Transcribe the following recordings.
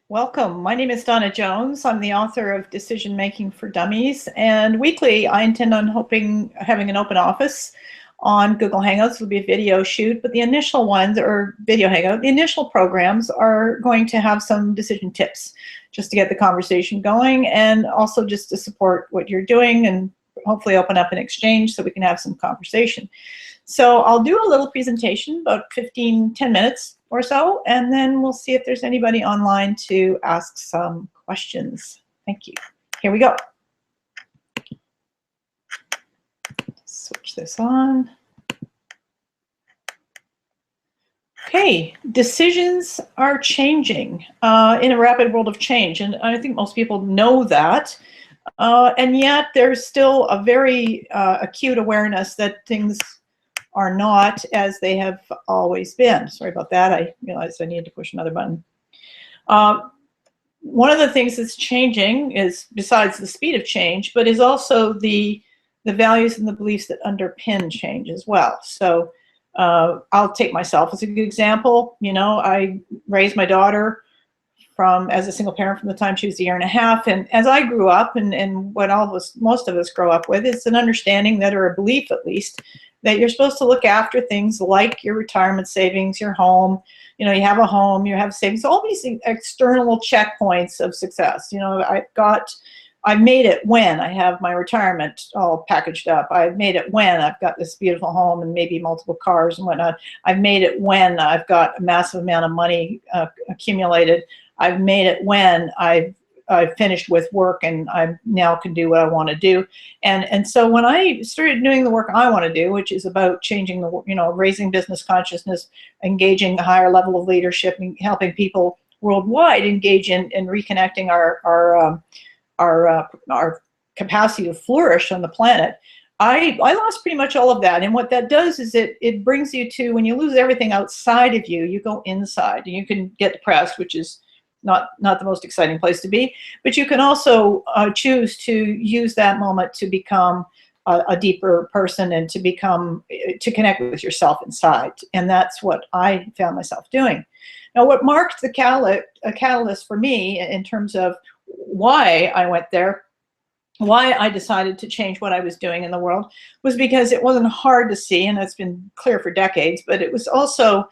Welcome. My name is Donna Jones. I'm the author of Decision Making for Dummies, and weekly I intend on having an open office on Google Hangouts. It'll be a video shoot, but the initial ones, or video hangout, the initial programs are going to have some decision tips just to get the conversation going, and also just to support what you're doing and hopefully open up an exchange so we can have some conversation. So I'll do a little presentation, about 10 minutes or so, and then we'll see if there's anybody online to ask some questions. Thank you. Here we go. Switch this on. Okay, decisions are changing in a rapid world of change, and I think most people know that. And yet there's still a very acute awareness that things are not as they have always been. Sorry about that. I realized I needed to push another button. One of the things that's changing is, besides the speed of change, but is also the values and the beliefs that underpin change as well. So I'll take myself as a good example. You know, I raised my daughter as a single parent from the time she was 1.5 years. And as I grew up, and what most of us grow up with, is an understanding that, or a belief at least, that you're supposed to look after things like your retirement savings, your home. You know, you have a home, you have savings, all these external checkpoints of success. You know, I've made it when I have my retirement all packaged up. I've made it when I've got this beautiful home and maybe multiple cars and whatnot. I've made it when I've got a massive amount of money accumulated. I've made it when I've finished with work and I now can do what I want to do. And so when I started doing the work I want to do, which is about changing raising business consciousness, engaging a higher level of leadership, and helping people worldwide engage in reconnecting our capacity to flourish on the planet, I lost pretty much all of that. And what that does is it brings you to, when you lose everything outside of you, you go inside. And you can get depressed, which is not the most exciting place to be, but you can also choose to use that moment to become a deeper person and to connect with yourself inside. And that's what I found myself doing. Now, what marked the catalyst for me in terms of why I went there, why I decided to change what I was doing in the world, was because it wasn't hard to see, and it's been clear for decades, but it was also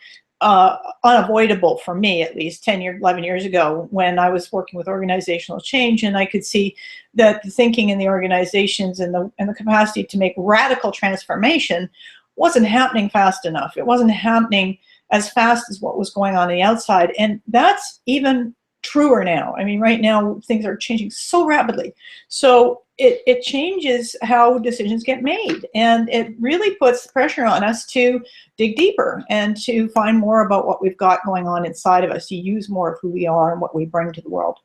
unavoidable for me, at least 11 years ago, when I was working with organizational change, and I could see that the thinking in the organizations and the capacity to make radical transformation wasn't happening fast enough. It wasn't happening as fast as what was going on the outside, and that's even truer now. I mean, right now things are changing so rapidly. So it changes how decisions get made, and it really puts pressure on us to dig deeper and to find more about what we've got going on inside of us, to use more of who we are and what we bring to the world.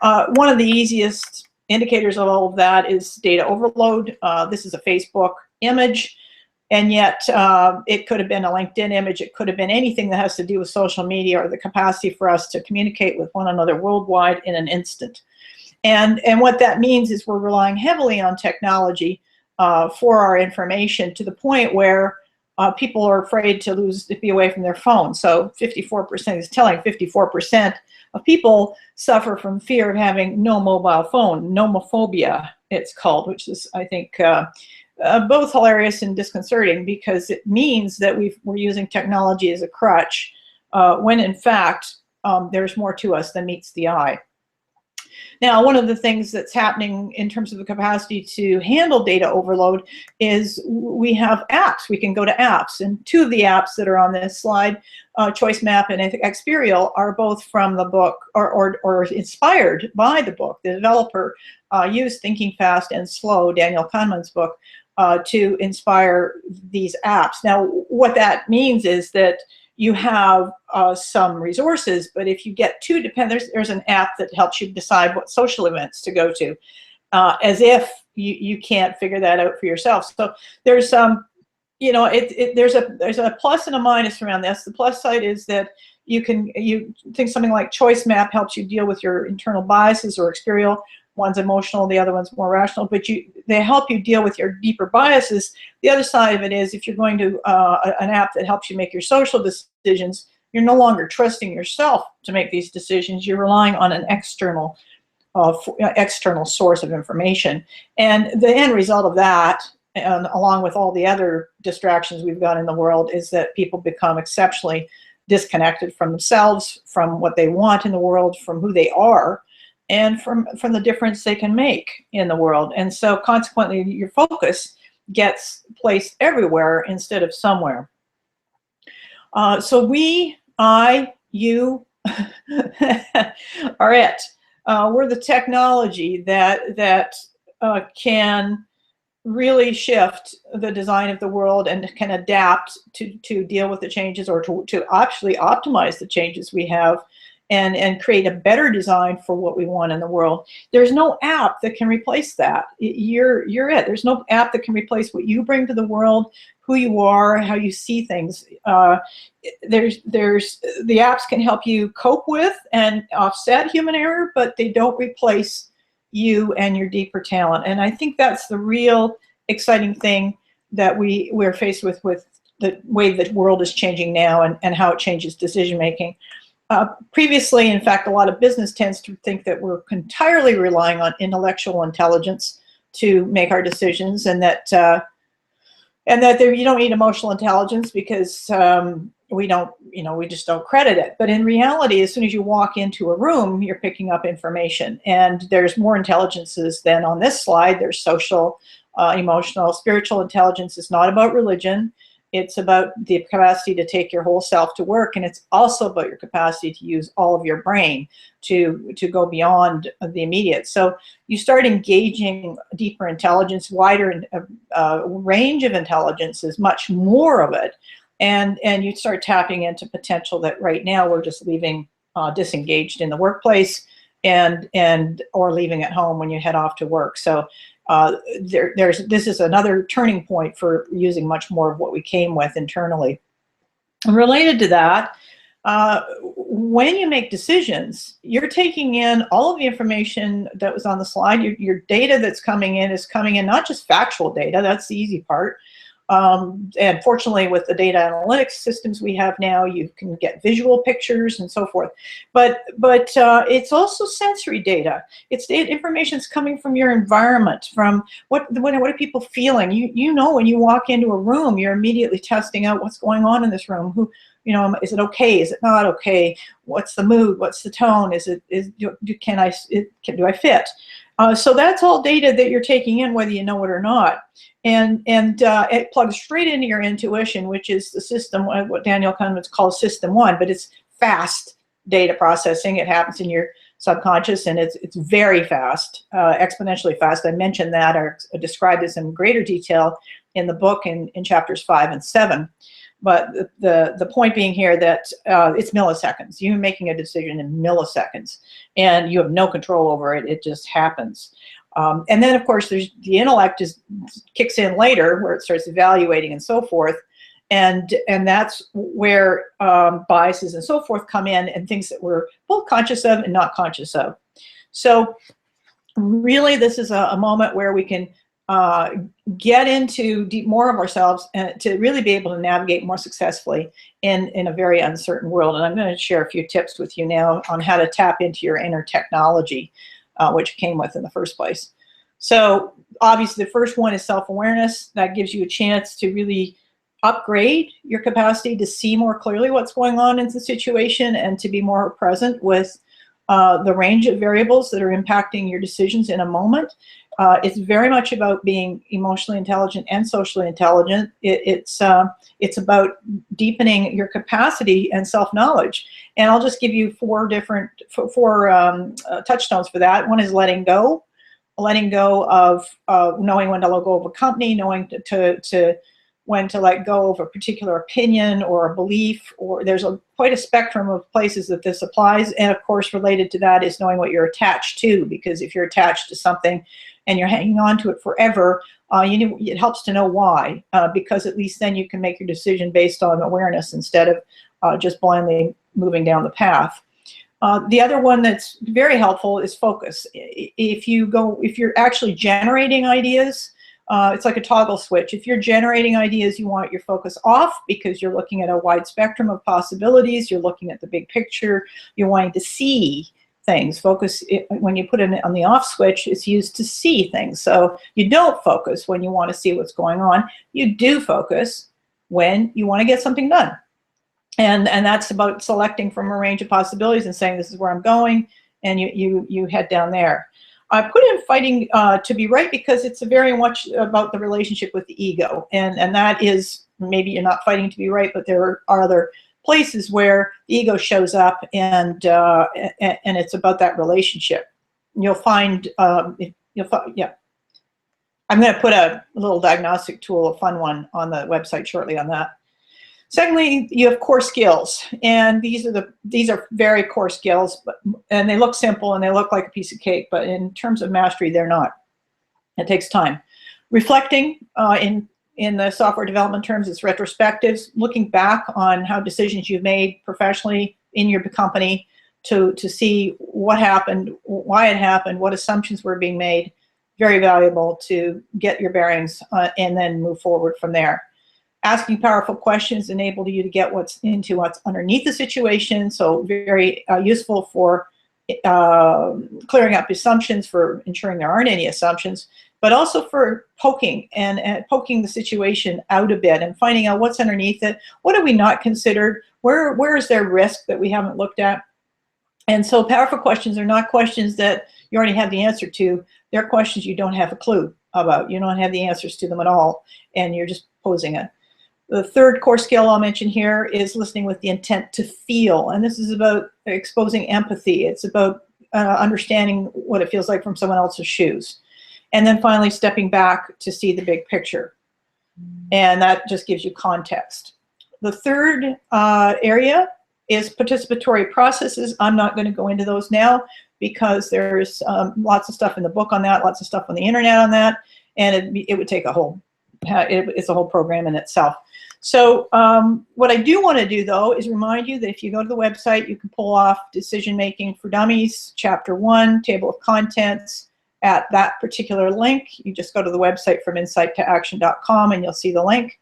One of the easiest indicators of all of that is data overload. This is a Facebook image, and yet it could have been a LinkedIn image. It could have been anything that has to do with social media or the capacity for us to communicate with one another worldwide in an instant. And what that means is we're relying heavily on technology for our information, to the point where people are afraid to be away from their phone. So 54% is telling, 54% of people suffer from fear of having no mobile phone, nomophobia it's called, which is, I think, both hilarious and disconcerting, because it means that we're using technology as a crutch, when in fact there's more to us than meets the eye. Now, one of the things that's happening in terms of the capacity to handle data overload is we have apps. We can go to apps, and two of the apps that are on this slide, ChoiceMap and Experial, are both from the book, or inspired by the book. The developer used Thinking Fast and Slow, Daniel Kahneman's book, to inspire these apps. Now, what that means is that you have some resources, but if you get too dependent, there's an app that helps you decide what social events to go to, as if you can't figure that out for yourself. So there's there's a plus and a minus around this. The plus side is that you think something like ChoiceMap helps you deal with your internal biases, or Experial, one's emotional, the other one's more rational, but they help you deal with your deeper biases. The other side of it is, if you're going to an app that helps you make your social decisions, you're no longer trusting yourself to make these decisions. You're relying on an external source of information. And the end result of that, and along with all the other distractions we've got in the world, is that people become exceptionally disconnected from themselves, from what they want in the world, from who they are, and from the difference they can make in the world. And so consequently, your focus gets placed everywhere instead of somewhere. So we, I, you are it. We're the technology that can really shift the design of the world and can adapt to deal with the changes, or to actually optimize the changes we have, and create a better design for what we want in the world. There's no app that can replace that. You're it. There's no app that can replace what you bring to the world, who you are, how you see things. The apps can help you cope with and offset human error, but they don't replace you and your deeper talent. And I think that's the real exciting thing that we're faced with the way the world is changing now, and how it changes decision making. Previously, in fact, a lot of business tends to think that we're entirely relying on intellectual intelligence to make our decisions, and that you don't need emotional intelligence because we just don't credit it. But in reality, as soon as you walk into a room, you're picking up information, and there's more intelligences than on this slide. There's social, emotional, spiritual intelligence. Is not about religion. It's about the capacity to take your whole self to work, and it's also about your capacity to use all of your brain to go beyond the immediate. So you start engaging deeper intelligence, wider range of intelligences, much more of it, and you start tapping into potential that right now we're just leaving disengaged in the workplace, or leaving at home when you head off to work. So this is another turning point for using much more of what we came with internally. And related to that, when you make decisions, you're taking in all of the information that was on the slide. Your data that's coming in is coming in not just factual data. That's the easy part. And fortunately, with the data analytics systems we have now, you can get visual pictures and so forth. But it's also sensory data. It's information that's coming from your environment, from what are people feeling. You know, when you walk into a room, you're immediately testing out what's going on in this room. Is it okay? Is it not okay? What's the mood? What's the tone? Do I fit? So that's all data that you're taking in, whether you know it or not. And it plugs straight into your intuition, which is the system, what Daniel Kahneman calls System 1, but it's fast data processing. It happens in your subconscious, and it's very fast, exponentially fast. I mentioned that, or described this in greater detail in the book in chapters 5 and 7. But the point being here that it's milliseconds. You're making a decision in milliseconds, and you have no control over it. It just happens. And then, of course, there's the intellect kicks in later, where it starts evaluating and so forth. And that's where biases and so forth come in, and things that we're both conscious of and not conscious of. So really, this is a moment where we can get into more of ourselves, and to really be able to navigate more successfully in a very uncertain world. And I'm going to share a few tips with you now on how to tap into your inner technology, which came with in the first place. So obviously, the first one is self-awareness. That gives you a chance to really upgrade your capacity to see more clearly what's going on in the situation, and to be more present with the range of variables that are impacting your decisions in a moment. It's very much about being emotionally intelligent and socially intelligent. It's about deepening your capacity and self-knowledge. And I'll just give you four touchstones for that. One is letting go of knowing when to let go of a company, knowing to when to let go of a particular opinion or a belief, or there's quite a spectrum of places that this applies. And of course, related to that is knowing what you're attached to, because if you're attached to something and you're hanging on to it forever, it helps to know why, because at least then you can make your decision based on awareness instead of just blindly moving down the path. The other one that's very helpful is focus. If you're actually generating ideas, it's like a toggle switch. If you're generating ideas, you want your focus off because you're looking at a wide spectrum of possibilities. You're looking at the big picture. You're wanting to see things. Focus, when you put it on the off switch, it's used to see things. So you don't focus when you want to see what's going on. You do focus when you want to get something done. And that's about selecting from a range of possibilities and saying, this is where I'm going, and you head down there. I put in fighting to be right because it's very much about the relationship with the ego, and that is, maybe you're not fighting to be right, but there are other places where the ego shows up, and it's about that relationship. You'll find yeah. I'm going to put a little diagnostic tool, a fun one, on the website shortly on that. Secondly, you have core skills, and these are very core skills, and they look simple and they look like a piece of cake, but in terms of mastery, they're not. It takes time. Reflecting, in the software development terms, it's retrospectives, looking back on how decisions you've made professionally in your company to see what happened, why it happened, what assumptions were being made. Very valuable to get your bearings and then move forward from there. Asking powerful questions enable you to get what's underneath the situation, so very useful for clearing up assumptions, for ensuring there aren't any assumptions, but also for poking and poking the situation out a bit and finding out what's underneath it. What have we not considered? Where is there risk that we haven't looked at? And so powerful questions are not questions that you already have the answer to. They're questions you don't have a clue about. You don't have the answers to them at all, and you're just posing it. The third core skill I'll mention here is listening with the intent to feel. And this is about exposing empathy. It's about understanding what it feels like from someone else's shoes. And then finally, stepping back to see the big picture. And that just gives you context. The third area is participatory processes. I'm not going to go into those now because there's lots of stuff in the book on that, lots of stuff on the internet on that, and it would take a whole, it's a whole program in itself. So what I do want to do, though, is remind you that if you go to the website, you can pull off Decision Making for Dummies, Chapter 1, Table of Contents, at that particular link. You just go to the website FromInsightToAction.com and you'll see the link.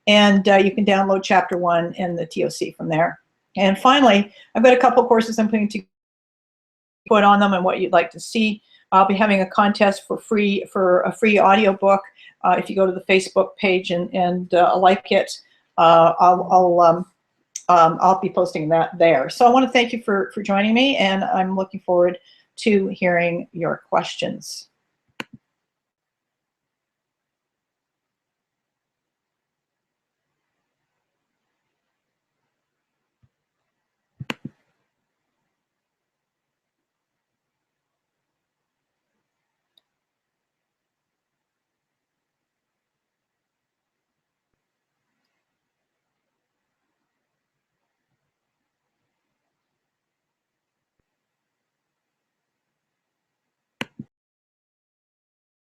And you can download Chapter 1 and the TOC from there. And finally, I've got a couple of courses I'm going to put on them and what you'd like to see. I'll be having a contest for a free audiobook. If you go to the Facebook page and like it, I'll be posting that there. So I want to thank you for joining me, and I'm looking forward to hearing your questions.